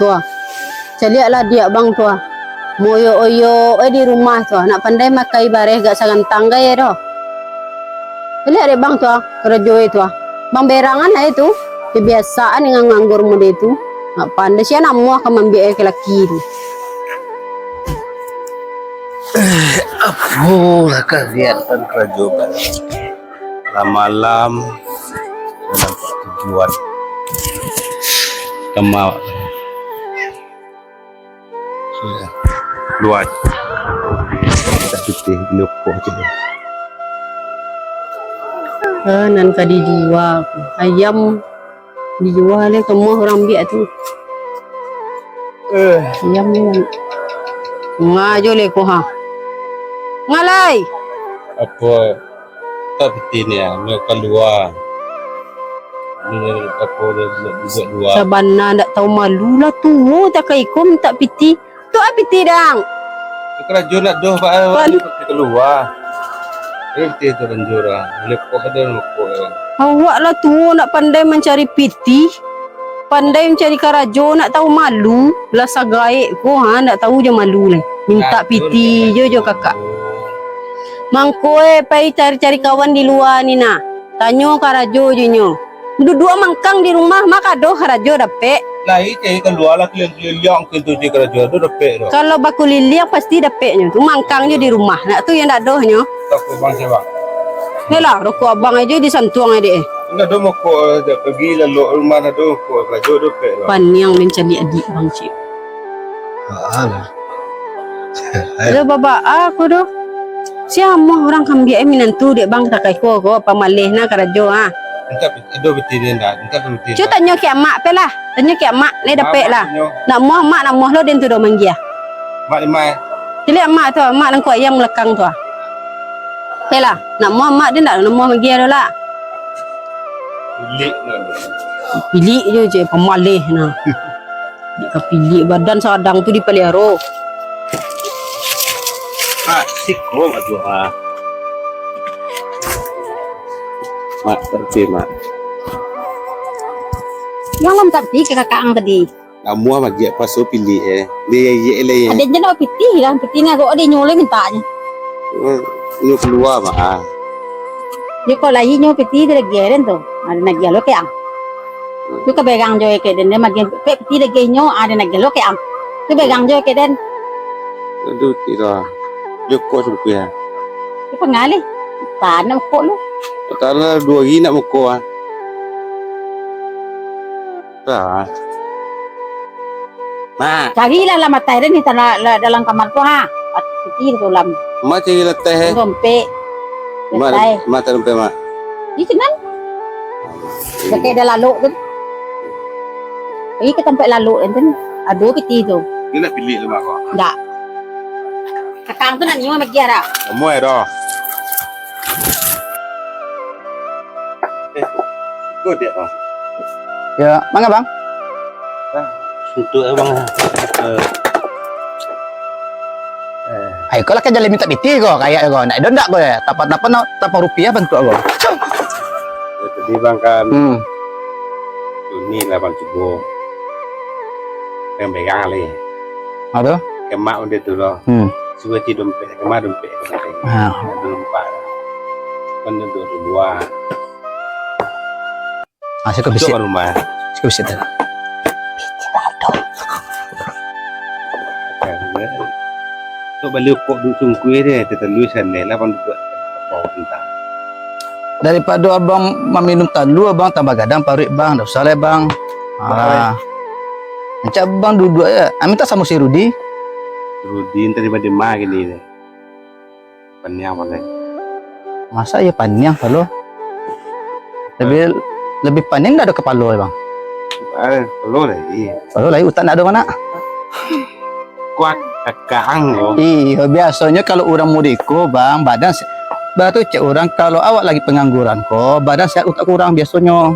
tua. Caliaklah dia bang tua. Moyo-oyo di rumah tua. Nak pandai makai bareh gak sangan tangga ya doh. Lihat deh bang tua, kerja itu. Bang berangan lah itu. Kebiasaan dengan nganggur muda itu. Nak pandai sih anak muah kemambiak ke laki itu. Apalah kegiatan kerajaan malam dalam tujuan kemal luar tak putih lupa coba Nan ka dijual ayam dijual le semua orang biak tu ayam ni ngajo le ko ha ngalai apa tak putih ni nak keluar ni apa dia luar sabana ndak tahu malu lah tu tak kai kom tak piti tu piti dang kerajaan nak doh pak keluar putih tu ranjura lepo ada lepo awak lah tu nak pandai mencari piti pandai mencari karajo nak tahu malu lah sagaik ko ha nak tahu je malu le minta piti jo kakak mangkoe pai cari-cari kawan di luar ni nah tanyo karajo je nyo dua mangkang di rumah maka doh karajo dapet lain cari keluar lah keliling ke tu je kerajaan tu dapet dah kalau baku liliang pasti dapetnya tu mangkangnya di rumah nak tu yang dak dohnya tak bang siapa lah rokok abang aja disantuang adik nak doh moko pergi lalu rumah nak doh ko kerajaan dapet dah paniang mencari adik bang cik Aduh baba aku doh siapa orang kambia minantu dek bang tak kai ko apa malih na karajo ha entah itu betul dah entah betul cu tanyo ke mak pe lah tanyo ke mak ni dapet lah nak muah mak nak muah lo den tu do manggia mak limai cili mak tu mak nang ko ayam melekang tu pe lah nak muah mak dia nak muah manggia do lah pilih je pemalih nah dia pilih badan sadang tu dipelihara sikro aduh mak terima yang lam tak ke kakak ang tadi kamu magi paso pilih dia ye ada jenak piti lah piti na ko ada nyole mintanya lu keluar mak dia ko lahi nyo piti dia geren tu ada nak gelo ke ang tu ka begang jo ke den dia magi piti dia genyo ada nak gelo ke ang tu begang jo ke den aduh tira Joko sumpah. Apa ngali? Tanam kok lu. Karena 2 hari nak moko ah. Dah. Ma. Carilah lah matai ni dalam kamar tu ha. Piti tu lam. Ma cari leteh. Dompe. Ma tempe ma. Di sini. Pakai dah lalu tu. Pergi ke tempat lalu enten. Aduh piti tu. Dia nak pilih lemak kau. Tak. Kakang tu nak nyawa magi ara. Kamu dah. Kau dia ah. Ya, mangga bang. Untuk abang. Ay, kau lah kan jalan minta piti kau kayak kau. Nak dondak kau ya. Tapa rupiah bantu kau. Tadi bang kan. Ini lah bang cukup. Yang pegang lagi. Aduh. Kemak udah tu loh. Suka ci dompet, kemak dompet. Dompet. Mana tu dua. Saya kau bisa. Rumah. Saya bisa dah. Tu balik kok dusung kue deh, tertulisan ni lah bang tu. Entah. Daripada abang meminum talu, abang tambah gadang parik bang. Dah usah lah bang. Macam abang duduk ya. Minta sama si Rudi. Rudi daripada mak gini deh. Paniang mana? Masa ya paniang kalau. Lebih paniang dah ada kepala bang. Kalau lagi. Kalau lagi hutan ada mana? Kuat kakang loh. Iya biasanya kalau orang mudiko bang badan batu cek orang kalau awak lagi pengangguran kok badan sehat utak kurang biasanya.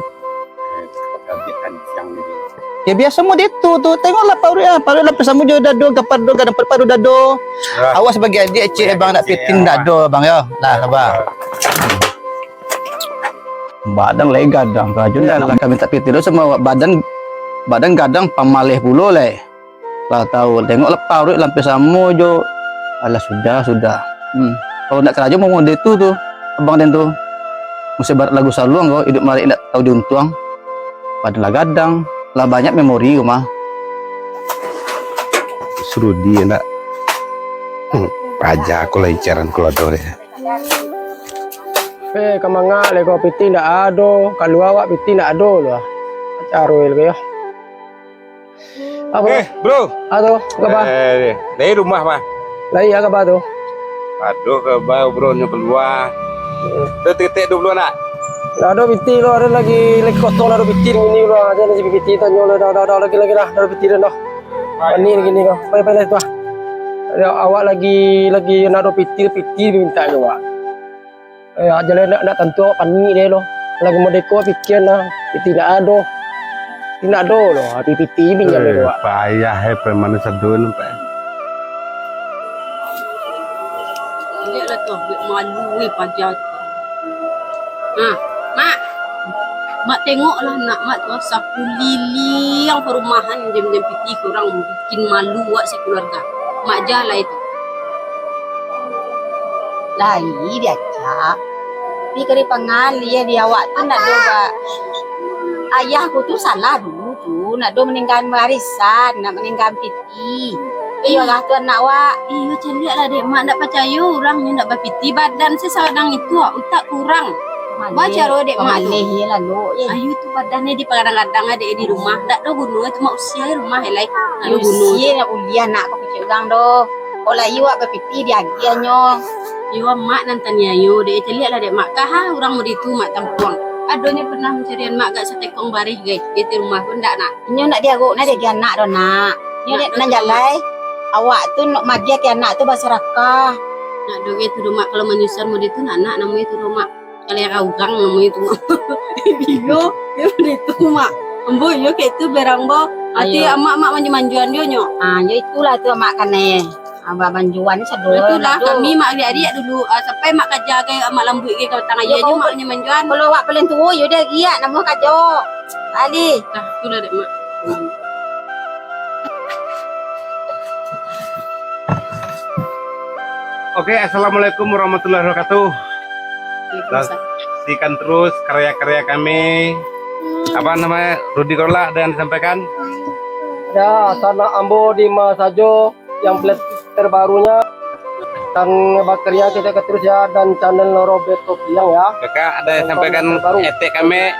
Ya biasa mudik tu tengoklah paru lah bersama jo dado gapar do gadang paru dado. Awak sebagai adik cek bang nak piting dado bang ya. Lah bang. Badan lagi gadang rajun dah lah kami tak piting semua badan badan kadang pamalih puluh leh. Lah tahu tengok lepas duit lampi samo jo. Alah sudah. Kalau nak kerja mau ngode tuh abang den tuh. Mesti barat lagu saluang kau hidup mari ndak tahu diuntuang. Padahal gadang lah banyak memori mah. Suruh dia nak. Raja aku lah icaran keluar deh. Kamanga lego piti ndak ado, kalau awak piti ndak ado lah. Acaroil kayo. Apa? Bro. Ado, apa? Dari rumah mah. Lah iya apa tuh? Aduh ke bau bro nya keluar. Titik dulu nak. Lah ado piti lo ada lagi kosong ado piti ini lo aja lagi piti tanyo lo dah lagi dah ado piti dah. Ini gini kau. Pai tu ah. Awak lagi nado piti minta ke awak. Jalan nak tentu awak panik deh lo. Lagi mau deko pikir nah piti nak ado. Tidak ada loh, hati piti pinjam itu. Payah permane sadun pak. Lihatlah tu, malu pajak. Mak tengoklah nak mak tu sapu lili yang perumahan jam-jam piti kurang bikin malu wak si keluarga. Mak jalan itu. Lai dia cak. Di kari pangali ya dia awak tu nak doba. Ayahku tu salah dulu tu nak do meninggalkan warisan, nak meninggalkan piti. Iya lah tu anak wak. Iya celik lah dek mak nak percaya orangnya nak berpiti badan sesadang itu utak kurang. Baca roh dek mak tu. Malih lalu. Ayu tu badannya di kadang-kadang ada di rumah. Tak ada gunung cuma usia rumah helai. Ayu gunung. Usia nak uliah nak kau kecil gang do. Kalau ayu wak berpiti dia agianyo. Yo mak nantanya yo dek celik lah dek mak. Kah orang mau itu mak tampuang. Adonya pernah mencarian mak gak setekong barih guys di rumah pun ndak nak. Nyo nak dia go nak dia anak do nak. Nyo nak jalai. Awak tu nak magia ke anak tu basaraka. Nak do itu rumah kalau menyusar mau itu anak namanya itu rumah. Kalau yang orang namanya itu mak. Iyo itu mak. Ambo yo ke itu berang bo. Ati mak manjuan dia nyo. Yo itulah tu mak kane. Abah banjuan sedo. Itulah kami mak adik-adik dulu sampai mak kerja ke mak lambut ke tangan dia nyo maknya manjuan. Kalau awak paling tua yo dia giat nama kajo. Ali. Dah itulah dek mak. Oke, assalamualaikum warahmatullahi wabarakatuh. Saksikan terus karya-karya kami. Apa namanya? Rudi Korla ada yang disampaikan? Ya, sana Ambo di Masajo yang plat terbarunya dan Bakeria kita terus ya dan channel Roberto Piang ya. Kakak ada yang sampaikan etek kami.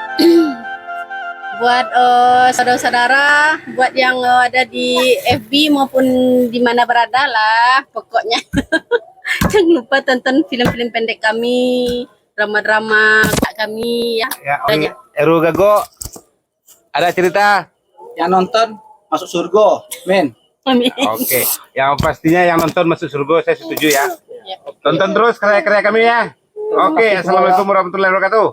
Buat saudara-saudara, buat yang ada di FB maupun di mana berada lah, pokoknya jangan lupa tonton film-film pendek kami, drama-drama kami ya. Ya, Eru Gago, ada cerita? Yang nonton masuk surga, men. Amin. Oke, yang pastinya yang nonton masuk surga, saya setuju ya. Tonton terus karya-karya kami ya. Oke, assalamualaikum warahmatullahi wabarakatuh.